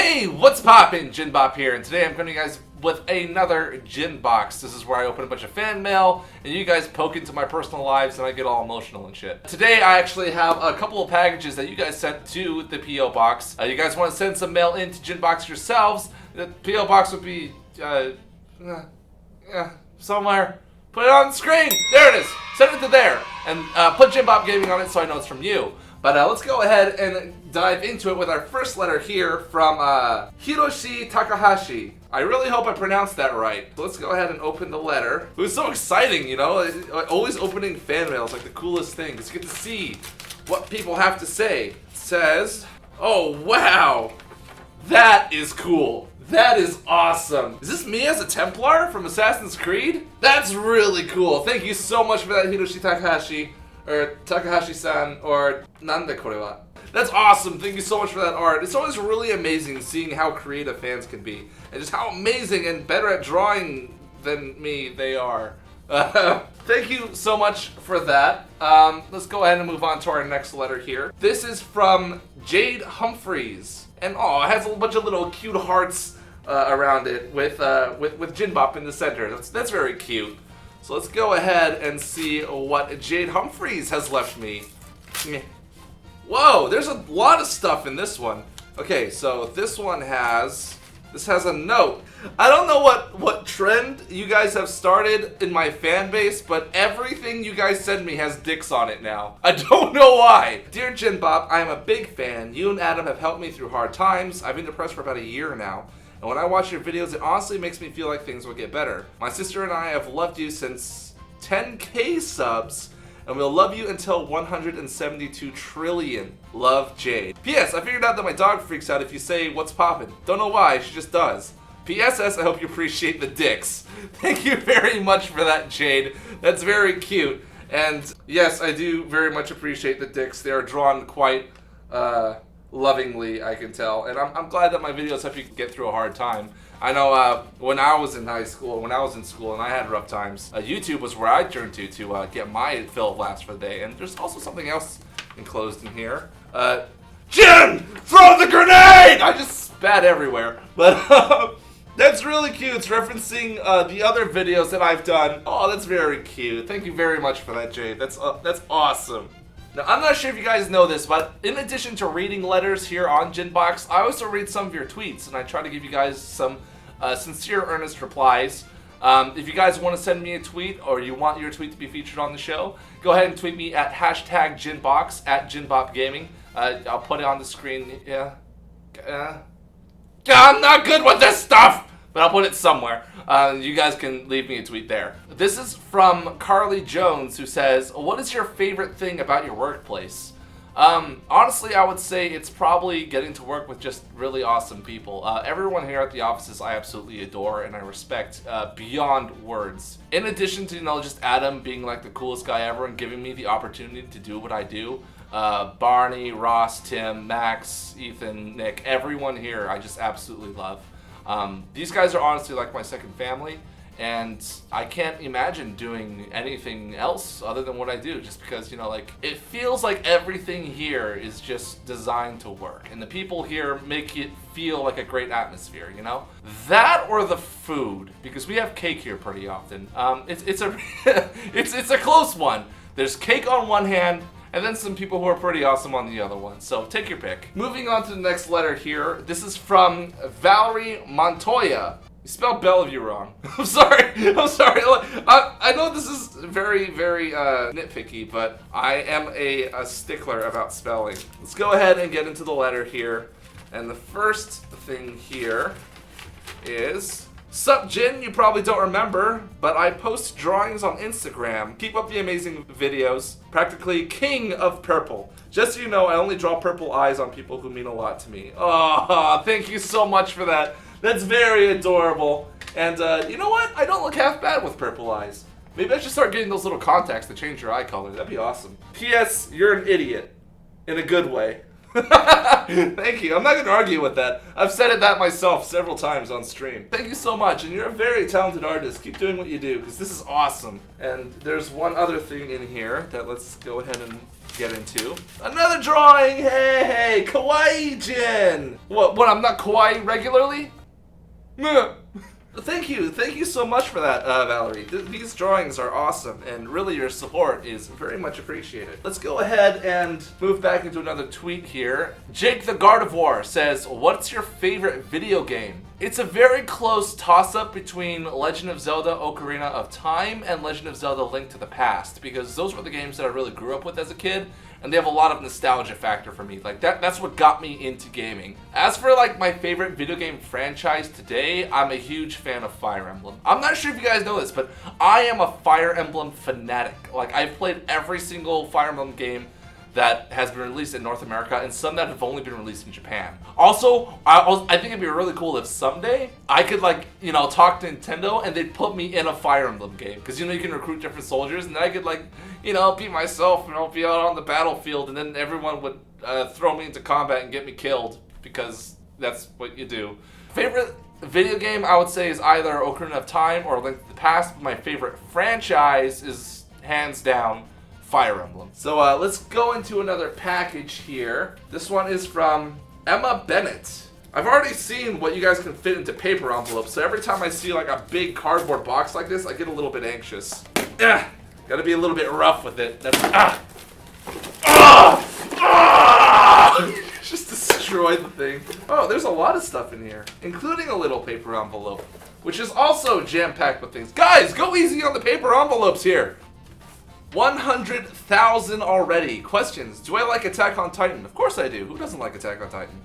Hey, what's poppin'? JinBop here, and today I'm coming to you guys with another JinBox. This is where I open a bunch of fan mail, and you guys poke into my personal lives, and I get all emotional and shit. Today I actually have a couple of packages that you guys sent to the P.O Box. You guys want to send some mail into JinBox yourselves? The P.O Box would be, somewhere. Put it on the screen! There it is! Send it to there! And put JinBop Gaming on it so I know it's from you. But let's go ahead and dive into it with our first letter here from Hiroshi Takahashi. I really hope I pronounced that right. So let's go ahead and open the letter. It was so exciting, you know? Always opening fan mail is like the coolest thing, because you get to see what people have to say. It says, oh wow, that is cool. That is awesome. Is this me as a Templar from Assassin's Creed? That's really cool. Thank you so much for that, Hiroshi Takahashi. Or Takahashi-san, or Nande Korewa. That's awesome. Thank you so much for that art. It's always really amazing seeing how creative fans can be. And just how amazing and better at drawing than me they are. Thank you so much for that. Let's go ahead and move on to our next letter here. This is from Jade Humphries. And oh, it has a bunch of little cute hearts around it with JinBop in the center. That's very cute. So let's go ahead and see what Jade Humphries has left me. Whoa, there's a lot of stuff in this one. Okay, so this has a note. I don't know what trend you guys have started in my fan base, but everything you guys send me has dicks on it now. I don't know why. Dear JinBop, I am a big fan. You and Adam have helped me through hard times. I've been depressed for about a year now. And when I watch your videos, it honestly makes me feel like things will get better. My sister and I have loved you since 10K subs, and we'll love you until 172 trillion. Love, Jade. P.S. I figured out that my dog freaks out if you say, what's poppin'? Don't know why, she just does. P.S.S. I hope you appreciate the dicks. Thank you very much for that, Jade. That's very cute. And yes, I do very much appreciate the dicks. They are drawn quite, lovingly, I can tell, and I'm glad that my videos help you get through a hard time. I know when I was in high school, when I was in school and I had rough times, YouTube was where I turned to get my fill of laughs for the day. And there's also something else enclosed in here. Jin! Throw the grenade! I just spat everywhere. But that's really cute. It's referencing the other videos that I've done. Oh, that's very cute. Thank you very much for that, Jade. That's awesome. Now, I'm not sure if you guys know this, but in addition to reading letters here on JinBox, I also read some of your tweets, and I try to give you guys some sincere, earnest replies. If you guys want to send me a tweet, or you want your tweet to be featured on the show, go ahead and tweet me at #JinBox, at JinBop Gaming. I'll put it on the screen. Yeah. I'm not good with this stuff! But I'll put it somewhere. You guys can leave me a tweet there. This is from Carly Jones, who says, what is your favorite thing about your workplace? Honestly, I would say it's probably getting to work with just really awesome people. Everyone here at the offices I absolutely adore and I respect beyond words. In addition to, just Adam being like the coolest guy ever and giving me the opportunity to do what I do, Barney, Ross, Tim, Max, Ethan, Nick, everyone here I just absolutely love. These guys are honestly like my second family, and I can't imagine doing anything else other than what I do, just because, it feels like everything here is just designed to work, and the people here make it feel like a great atmosphere, That or the food, because we have cake here pretty often. It's a close one. There's cake on one hand, and then some people who are pretty awesome on the other one. So take your pick. Moving on to the next letter here. This is from Valerie Montoya. You spelled Bellevue wrong. I'm sorry. I know this is very, very nitpicky, but I am a stickler about spelling. Let's go ahead and get into the letter here. And the first thing here is... Sup, Jin? You probably don't remember, but I post drawings on Instagram. Keep up the amazing videos. Practically king of purple. Just so you know, I only draw purple eyes on people who mean a lot to me. Oh, thank you so much for that. That's very adorable. And you know what? I don't look half bad with purple eyes. Maybe I should start getting those little contacts to change your eye color. That'd be awesome. P.S. You're an idiot. In a good way. Thank you. I'm not going to argue with that. I've said that myself several times on stream. Thank you so much, and you're a very talented artist. Keep doing what you do, because this is awesome. And there's one other thing in here that let's go ahead and get into. Another drawing! Hey! Kawaii Jin! What, I'm not kawaii regularly? Meh. Thank you so much for that, Valerie. These drawings are awesome, and really your support is very much appreciated. Let's go ahead and move back into another tweet here. Jake the Gardevoir says, what's your favorite video game? It's a very close toss-up between Legend of Zelda Ocarina of Time and Legend of Zelda Link to the Past, because those were the games that I really grew up with as a kid, and they have a lot of nostalgia factor for me. Like that's what got me into gaming. As for like my favorite video game franchise today, I'm a huge fan of Fire Emblem. I'm not sure if you guys know this, but I am a Fire Emblem fanatic. Like I've played every single Fire Emblem game that has been released in North America, and some that have only been released in Japan. Also, I think it'd be really cool if someday I could talk to Nintendo and they'd put me in a Fire Emblem game, because you can recruit different soldiers, and then I could be myself, be out on the battlefield, and then everyone would throw me into combat and get me killed, because that's what you do. Favorite video game I would say is either Ocarina of Time or Link to the Past, but my favorite franchise is hands down Fire Emblem. So let's go into another package here. This one is from Emma Bennett. I've already seen what you guys can fit into paper envelopes, so every time I see like a big cardboard box like this, I get a little bit anxious. Gotta be a little bit rough with it. Just destroyed the thing. Oh, there's a lot of stuff in here, including a little paper envelope, which is also jam-packed with things. Guys, go easy on the paper envelopes here. 100,000 already. Questions. Do I like Attack on Titan? Of course I do. Who doesn't like Attack on Titan?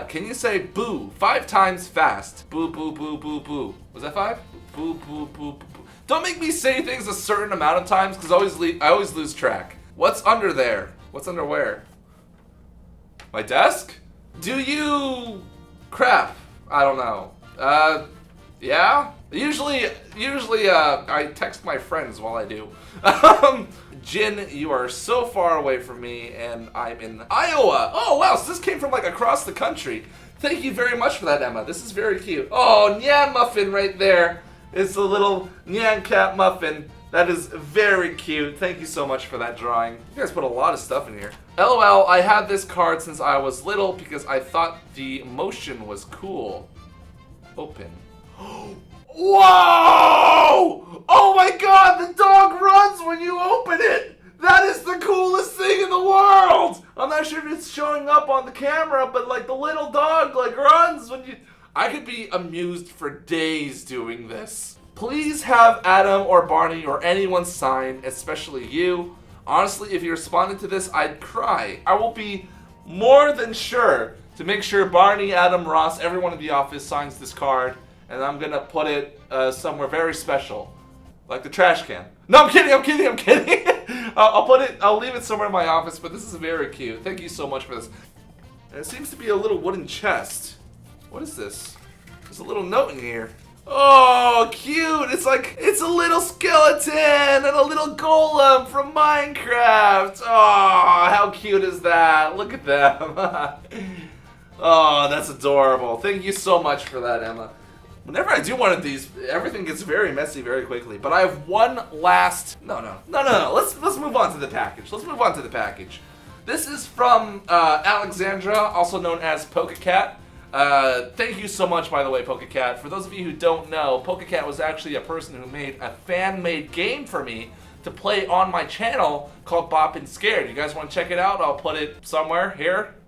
Can you say boo 5 times fast? Boo, boo, boo, boo, boo. Was that 5? Boo, boo, boo, boo, boo. Don't make me say things a certain amount of times, because I always lose track. What's under there? What's under where? My desk? Do you... Crap. I don't know. Yeah? Usually, I text my friends while I do. Jin, you are so far away from me, and I'm in Iowa. Oh, wow, so this came from, across the country. Thank you very much for that, Emma. This is very cute. Oh, Nyan Muffin right there. It's a little Nyan Cat Muffin. That is very cute. Thank you so much for that drawing. You guys put a lot of stuff in here. LOL, I had this card since I was little because I thought the motion was cool. Open. Whoa! Oh my god, the dog runs when you open it! That is the coolest thing in the world! I'm not sure if it's showing up on the camera, but the little dog runs when you... I could be amused for days doing this. Please have Adam or Barney or anyone sign, especially you. Honestly, if you responded to this, I'd cry. I will be more than sure to make sure Barney, Adam, Ross, everyone in the office signs this card. And I'm gonna put it somewhere very special, like the trash can. No, I'm kidding. I'll leave it somewhere in my office, but this is very cute. Thank you so much for this. And it seems to be a little wooden chest. What is this? There's a little note in here. Oh, cute! It's a little skeleton and a little golem from Minecraft. Oh, how cute is that? Look at them. Oh, that's adorable. Thank you so much for that, Emma. Whenever I do one of these, everything gets very messy very quickly. But I have one last... No. Let's move on to the package. This is from Alexandra, also known as PokeCat. Thank you so much, by the way, PokeCat. For those of you who don't know, PokeCat was actually a person who made a fan-made game for me to play on my channel called Bop and Scared. You guys want to check it out? I'll put it somewhere. Here.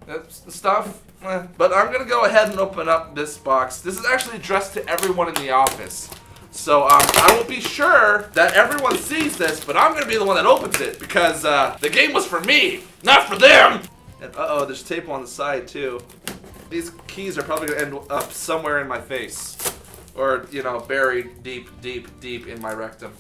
That's the stuff. But I'm going to go ahead and open up this box. This is actually addressed to everyone in the office. So I will be sure that everyone sees this, but I'm going to be the one that opens it because the game was for me, not for them. And uh-oh, there's tape on the side too. These keys are probably going to end up somewhere in my face. Or, buried deep in my rectum.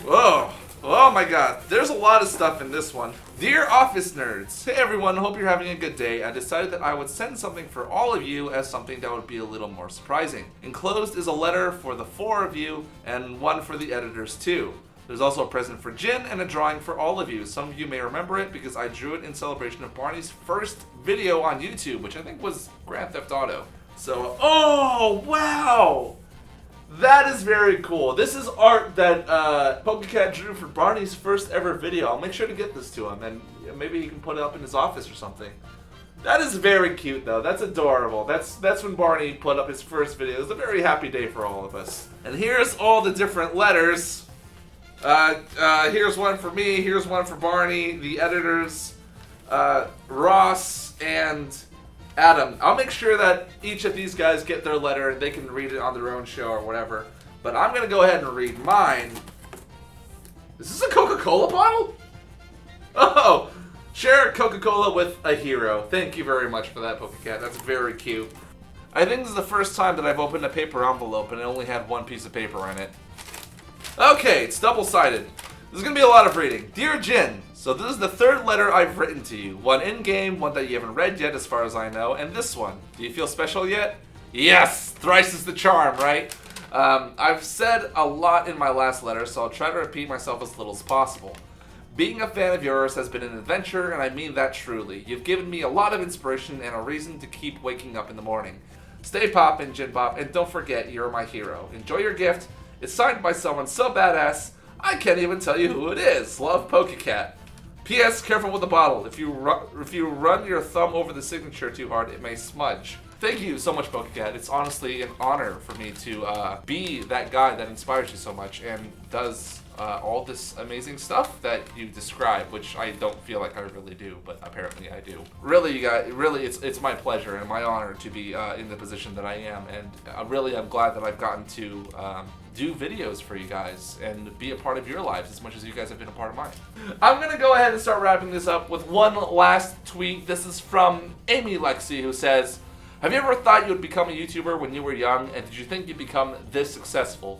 Whoa. Oh my god, there's a lot of stuff in this one. Dear Office Nerds, hey everyone, hope you're having a good day. I decided that I would send something for all of you as something that would be a little more surprising. Enclosed is a letter for the 4 of you and one for the editors too. There's also a present for Jin and a drawing for all of you. Some of you may remember it because I drew it in celebration of Barney's first video on YouTube, which I think was Grand Theft Auto. So, oh wow! That is very cool. This is art that PokeCat drew for Barney's first ever video. I'll make sure to get this to him, and maybe he can put it up in his office or something. That is very cute, though. That's adorable. That's when Barney put up his first video. It was a very happy day for all of us. And here's all the different letters. Here's one for me. Here's one for Barney, the editors, Ross, and Adam. I'll make sure that each of these guys get their letter and they can read it on their own show or whatever. But I'm going to go ahead and read mine. Is this a Coca-Cola bottle? Oh! Share Coca-Cola with a hero. Thank you very much for that, PokeCat. That's very cute. I think this is the first time that I've opened a paper envelope and it only had one piece of paper in it. Okay, it's double-sided. This is going to be a lot of reading. Dear Jin, so this is the third letter I've written to you. One in-game, one that you haven't read yet as far as I know, and this one. Do you feel special yet? Yes! Thrice is the charm, right? I've said a lot in my last letter, so I'll try to repeat myself as little as possible. Being a fan of yours has been an adventure, and I mean that truly. You've given me a lot of inspiration and a reason to keep waking up in the morning. Stay poppin', JinBop, and don't forget, you're my hero. Enjoy your gift. It's signed by someone so badass, I can't even tell you who it is. Love, PokeCat. P.S. Careful with the bottle. If you run your thumb over the signature too hard, it may smudge. Thank you so much, PokeCat. It's honestly an honor for me to be that guy that inspires you so much and does all this amazing stuff that you describe, which I don't feel like I really do, but apparently I do. Really, you guys, really, it's my pleasure and my honor to be in the position that I am, and I'm glad that I've gotten to do videos for you guys and be a part of your lives as much as you guys have been a part of mine. I'm gonna go ahead and start wrapping this up with one last tweet. This is from Amy Lexi, who says, have you ever thought you would become a YouTuber when you were young, and did you think you'd become this successful?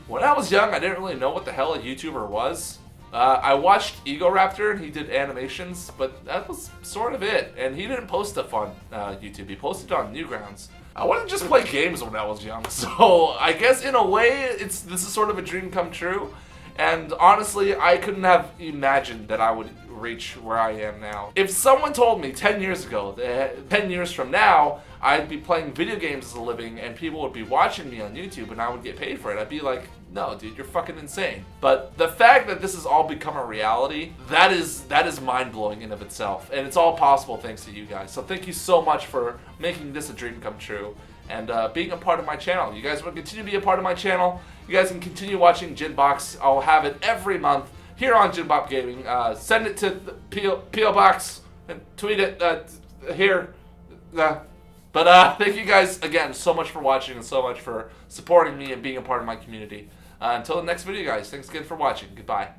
When I was young, I didn't really know what the hell a YouTuber was. I watched Egoraptor, and he did animations, but that was sort of it. And he didn't post stuff on YouTube, he posted on Newgrounds. I wanted to just play games when I was young, so I guess in a way, this is sort of a dream come true. And honestly, I couldn't have imagined that I would reach where I am now. If someone told me 10 years ago, that 10 years from now, I'd be playing video games as a living and people would be watching me on YouTube and I would get paid for it, I'd be like, no, dude, you're fucking insane. But the fact that this has all become a reality, that is mind-blowing in of itself. And it's all possible thanks to you guys. So thank you so much for making this a dream come true and being a part of my channel. You guys want to continue to be a part of my channel, you guys can continue watching JinBox. I'll have it every month here on JinBop Gaming. Send it to the P.O Box and tweet it here. But thank you guys again so much for watching and so much for supporting me and being a part of my community. Until the next video, guys, thanks again for watching. Goodbye.